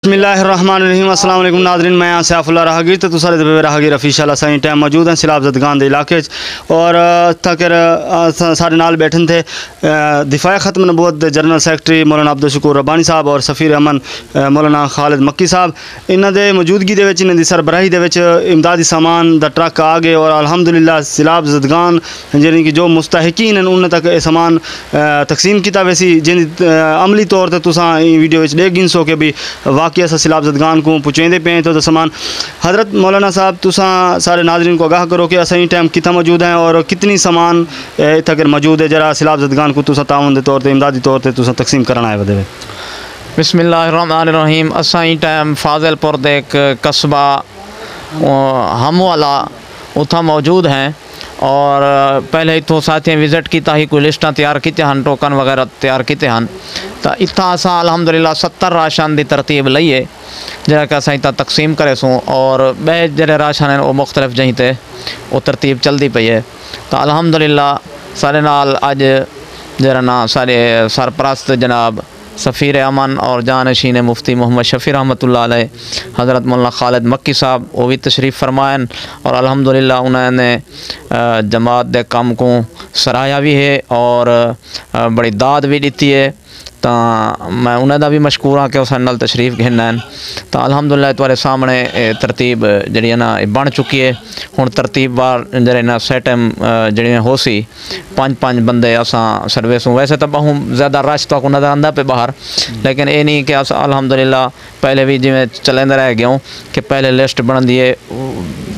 बिस्मिल्लाहिर्रहमानिर्रहीम। अस्सलाम वालेकुम नाज़रीन, मैं सैफ उल्लाह राहगीर तो तुसारे दे राहगीर रफ़ीश अल्लाह साईं टाइम मौजूद हैं सिलाब ज़दगान दे इलाके और तकर सारे नाल बैठन थे दिफाए ख़त्म नबूवत दे जनरल सैकटरी मौलाना अब्दुल शकूर रब्बानी साहब और सफ़ीर अमन मौलाना खालिद मक्की साहब। इन्हां दे मौजूदगी दे विच इन्हां दी सरबराही दे विच इमदादी सामान दा ट्रक आ गए और अल्हम्दुलिल्लाह सिलाब ज़दगान जिन्हें कि जो मुस्तहिकीन हैं उन्हें तक ये सामान तकसीम किया वैसी जिन अमली तौर पर तुसां वीडियो विच देख गिन सो के भी वाकई अस सिलाब ज़दगान को पहुँचेंदे पे तो सामान। हज़रत मौलाना साहब तुसां सारे नाज़रीन को आगाह करो कि असां टाइम कितना मौजूद हैं और कितनी सामान तक मौजूद है जरा सिलाब ज़दगान को तुसां ताउन के तौर पर इमदादी तौर पर तुसां तकसीम करना है वदे। बिस्मिल्लाहिर्रहमानिर्रहीम। असां टाइम फाजिलपुर दे एक कस्बा हमवाला उथा मौजूद हैं और पहले इतों साथियों विजिट किया ही कोई लिस्टा तैयार की हैं टोकन वगैरह तैयार किए हैं तो इतना असा अल्हम्दुलिल्लाह 70 राशन की तरतीब लईए जरा कि अस इतना तकसीम करे सूँ और बे जड़े राशन हैं वो मुख्तलिफ जहीं ते वो तरतीब चलती पई है तो अल्हम्दुलिल्लाह सारे नाल अज जरा ना सारे सरपरस्त जनाब सफ़ीर अमन और जानशीन मुफ्ती मोहम्मद शफ़ी रहमतुल्लाह अलैह हज़रत मौलाना खालिद मक्की साहब वो भी तशरीफ़ फरमायन और अल्हम्दुलिल्लाह उन्होंने जमात दे काम को सराहया भी है और बड़ी दाद भी दी है तो मैं उन्हें दा भी मशकूर हाँ कि उस नाल तशरीफ़ घेना तो अल्हम्दुलिल्लाह तुम्हारे सामने तरतीब जी ना बन चुकी है। हुण तरतीब बार जरे ना सेटम जी हो सी 5-5 बंदे असां सर्विस हूँ वैसे तो बहुत ज़्यादा रश तो नज़र आंदा पे बाहर लेकिन ये नहीं कि अस अल्हम्दुलिल्लाह पहले भी जिमें चलेंदे रह गए हूँ कि पहले लिस्ट बनती है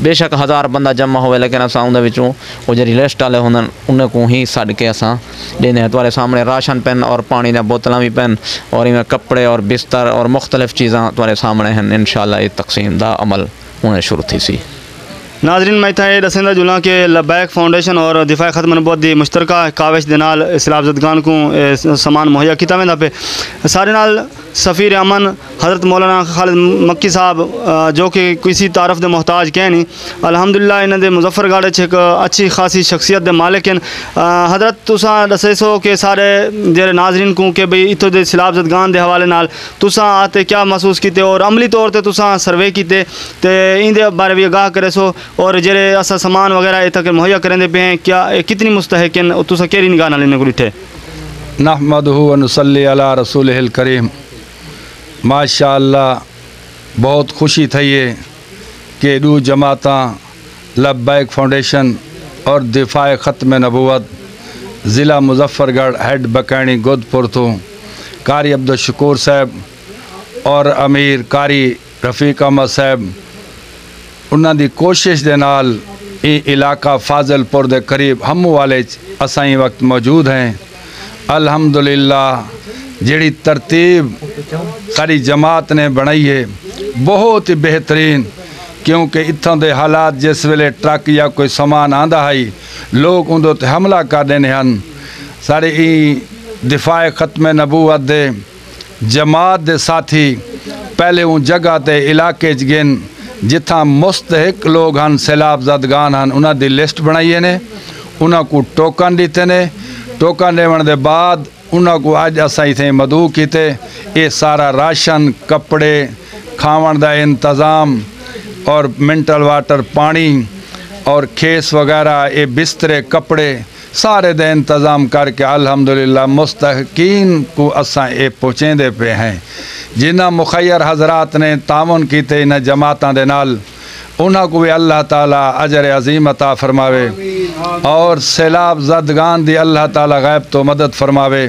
बेशक 1000 बंदा जमा हो लेकिन असां उन विचों वो जी लिस्ट वाले होंगे उन्हें को ही सड़ के असां देने तुम्हारे सामने राशन पेन और पानी दी बोतलें भी पेन और इवें कपड़े और बिस्तर और मुख्तलिफ चीज़ां तुम्हारे सामने हैं। इंशाअल्लाह ये तकसीम दा अमल होने शुरू थी सी। नाजरीन मैं इतना ये दसेंदा जुला कि लबैक फाउंडेशन और दिफाए ख़त्म नबूवत दी मुश्तरका काविश दे नाल सिलाब ज़दगान को सामान मुहैया किया वेंदा पे सारे नाल सफ़ीर अमन हज़रत मौलाना खालिद मक्की साहब जो कि किसी तारफ़ दे मोहताज कह नहीं अल्हम्दुलिल्लाह इन्हां दे मुजफ्फरगढ़ एक अच्छी खासी शख्सियत दे मालिक हैं। हज़रत तुसां दसे सो कि सारे जेरे नाजरीन को कि भाई इतों दे सिलाब ज़दगान दे हवाले नाल तुसां आते क्या महसूस किते और अमली तौर पर तुसां सर्वे किते ते इंदे बारे भी आगाह करे सो और जेरे असा सामान वगैरह तक मुहैया करेंदे पे हैं क्या कितनी मुस्तहिक हैं तुसां केरी निगाह नाल इन्हें को डिठे। नहमदुहु व नुसल्ली अला रसूलिहिल करीम। माशाअल्लाह बहुत खुशी थी है कि दो जमाता लब्बैक फाउंडेशन और दिफाए ख़त्म नबूवत ज़िला मुजफ्फरगढ़ हेड बकैनी गोदपुर तो कारी अब्दुल शकूर साहब और अमीर कारी रफ़ीक अहमद साहब उन्हां दी कोशिश दे नाल ये इलाका फाजिलपुर दे करीब हम वाले असाई वक्त मौजूद हैं। अल्हम्दुलिल्लाह जिहड़ी तरतीब सारी जमात ने बनाई है बहुत ही बेहतरीन क्योंकि इत्थों के हालात जिस वेले ट्रक या कोई समान आंदा है लोग उन्दे ते हमला कर देने हैं। सारे दिफाए ख़त्म नबूवत दे जमात दे साथी पहले उन जगह ते इलाके च गिन जिथा मुस्तहिक लोग हैं सैलाब ज़दगान हैं उन्हां दी लिस्ट बनाई ने उन्हां को टोकन दिते ने टोकन देवन दे बाद उन्हां को अज असां इत्थे मदऊ कीते ये सारा राशन कपड़े खावन दा इंतज़ाम और मिनरल वाटर पानी और खेस वगैरह ये बिस्तरे कपड़े सारे दे इंतज़ाम करके अल्हम्दुलिल्लाह मुस्तहिकीन को असां ये पहुँचेंदे पे हैं। जिन्हां मुखैर हज़रात ने तावन कीते इन जमातां दे नाल उन्हां को भी अल्लाह ताला अजर अजीम अता फरमावे और सैलाब ज़दगान दी अल्लाह ताला गैब तो मदद फरमावे।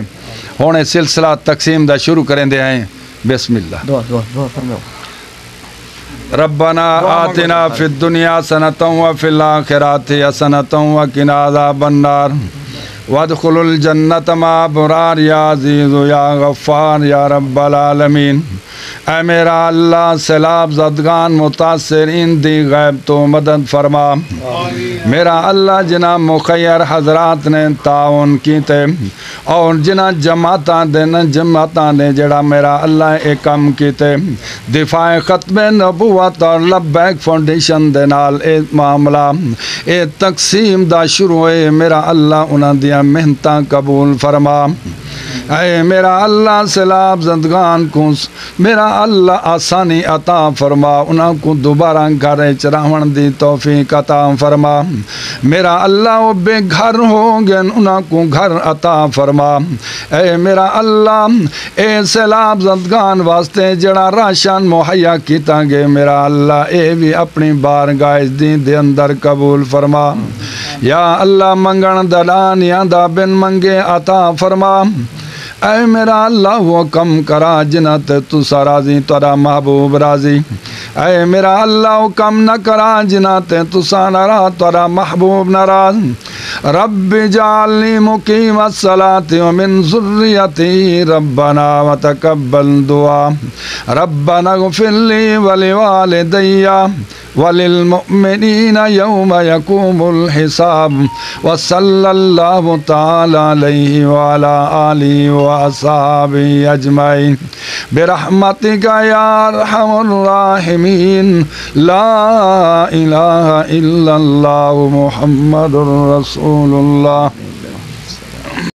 हुणे सिलसिला तकसीम दा शुरू करेंदे हैं। बिस्मिल्लाह। रब्बना आतिना फिद दुनिया हसनतन व फिल आखिरति हसनतन व किना अज़ाबन नार वदखुलुल जन्नत मा अबरार या अज़ीज़ या गफ़्फ़ार या रब्बल आलमीन। ऐ मेरा अल्लाह सैलाब ज़दगान मुतासिरीन दी गैब तो मदद फरमा। मेरा अल्लाह जिन्हां मुखैर हज़रात ने ताउन कीते और जिन्हां जमातां ने जड़ा मेरा अल्लाह एक काम कीते दिफाए ख़त्म नबूवत और लब्बैक फाउंडेशन दे नाल ए मामला ए तकसीम दा शुरू होए मेरा अल्लाह उन्हां दियां मेहनतां कबूल फरमा। اے میرا اللہ سیلاب زدگان کو میرا اللہ آسانی عطا فرما، انہاں کو دوبارہ گھر چراون دی توفیق عطا فرما، میرا اللہ وہ بے گھر ہو گئے انہاں کو گھر عطا فرما، اے میرا اللہ اے سیلاب زدگان واسطے جڑا راشن مہیا کیتا گے میرا اللہ اے بھی اپنی بارگاہ دین دے اندر قبول فرما، یا اللہ منگن دلان یا دا بن منگے عطا فرما، اے میرا اللہ وہ کم کرا جنت تو سا راضی تورا محبوب راضی، اے میرا اللہ وہ کم نہ کرا جنت تو سا نارا تورا محبوب ناراض، رب جعلنی مقیم الصلاة ومن ذریتی ربنا وتقبل دعا، ربنا اغفر لی ولوالدی وللمؤمنین یوم یقوم الحساب، وصلی اللہ تعالی علیہ وعلا آلہ وأصحابہ اجمعین برحمتک یا ارحم الراحمین، لا الہ الا اللہ محمد رسول اللہ۔